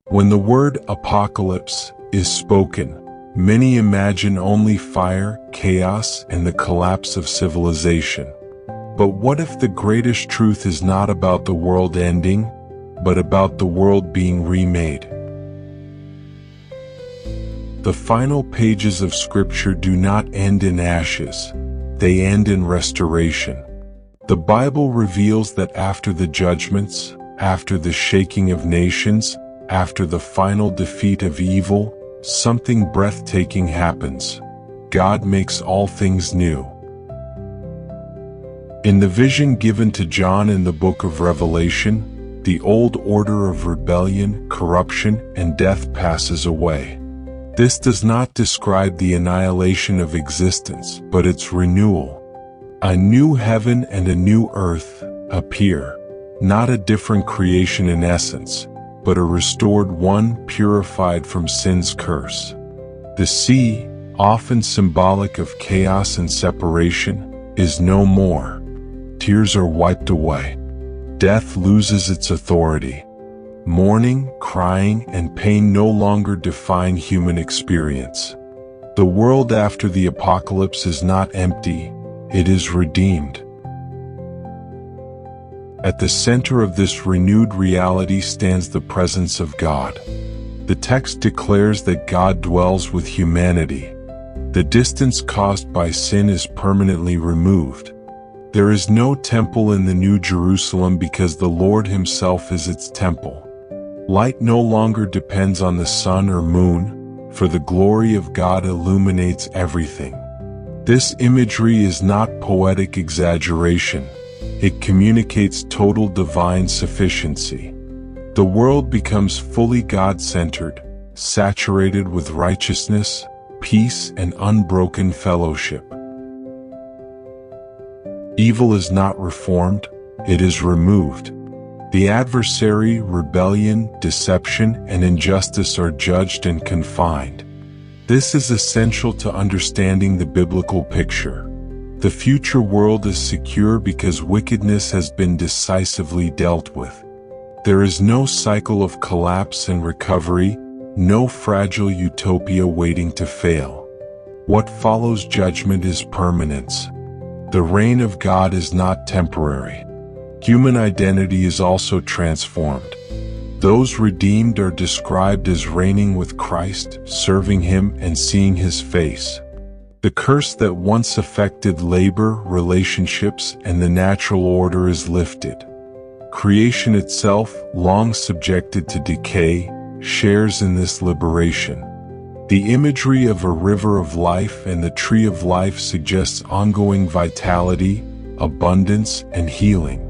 When the word apocalypse is spoken, many imagine only fire, chaos, and the collapse of civilization. But what if the greatest truth is not about the world ending, but about the world being remade? The final pages of Scripture do not end in ashes, they end in restoration. The Bible reveals that after the judgments, after the shaking of nations, after the final defeat of evil, something breathtaking happens. God makes all things new. In the vision given to John in the book of Revelation, the old order of rebellion, corruption, and death passes away. This does not describe the annihilation of existence, but its renewal. A new heaven and a new earth appear, not a different creation in essence, but a restored one purified from sin's curse. The sea, often symbolic of chaos and separation, is no more. Tears are wiped away. Death loses its authority. Mourning, crying, and pain no longer define human experience. The world after the apocalypse is not empty, it is redeemed. At the center of this renewed reality stands the presence of God. The text declares that God dwells with humanity. The distance caused by sin is permanently removed. There is no temple in the New Jerusalem because the Lord Himself is its temple. Light no longer depends on the sun or moon, for the glory of God illuminates everything. This imagery is not poetic exaggeration. It communicates total divine sufficiency. The world becomes fully God-centered, saturated with righteousness, peace, and unbroken fellowship. Evil is not reformed, it is removed. The adversary, rebellion, deception, and injustice are judged and confined. This is essential to understanding the biblical picture. The future world is secure because wickedness has been decisively dealt with. There is no cycle of collapse and recovery, no fragile utopia waiting to fail. What follows judgment is permanence. The reign of God is not temporary. Human identity is also transformed. Those redeemed are described as reigning with Christ, serving Him, and seeing His face. The curse that once affected labor, relationships, and the natural order is lifted. Creation itself, long subjected to decay, shares in this liberation. The imagery of a river of life and the tree of life suggests ongoing vitality, abundance, and healing.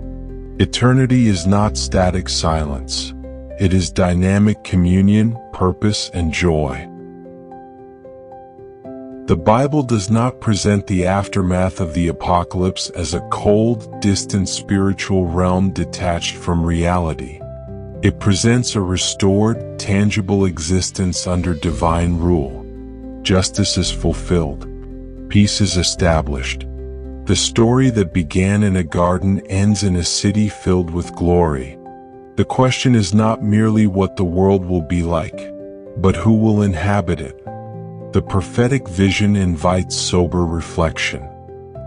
Eternity is not static silence. It is dynamic communion, purpose, and joy. The Bible does not present the aftermath of the apocalypse as a cold, distant spiritual realm detached from reality. It presents a restored, tangible existence under divine rule. Justice is fulfilled. Peace is established. The story that began in a garden ends in a city filled with glory. The question is not merely what the world will be like, but who will inhabit it. The prophetic vision invites sober reflection.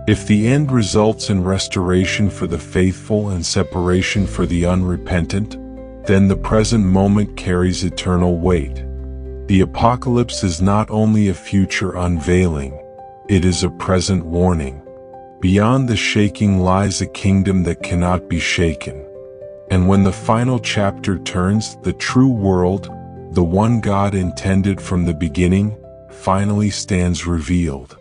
If the end results in restoration for the faithful and separation for the unrepentant, then the present moment carries eternal weight. The apocalypse is not only a future unveiling, it is a present warning. Beyond the shaking lies a kingdom that cannot be shaken. And when the final chapter turns, the true world, the one God intended from the beginning, finally stands revealed.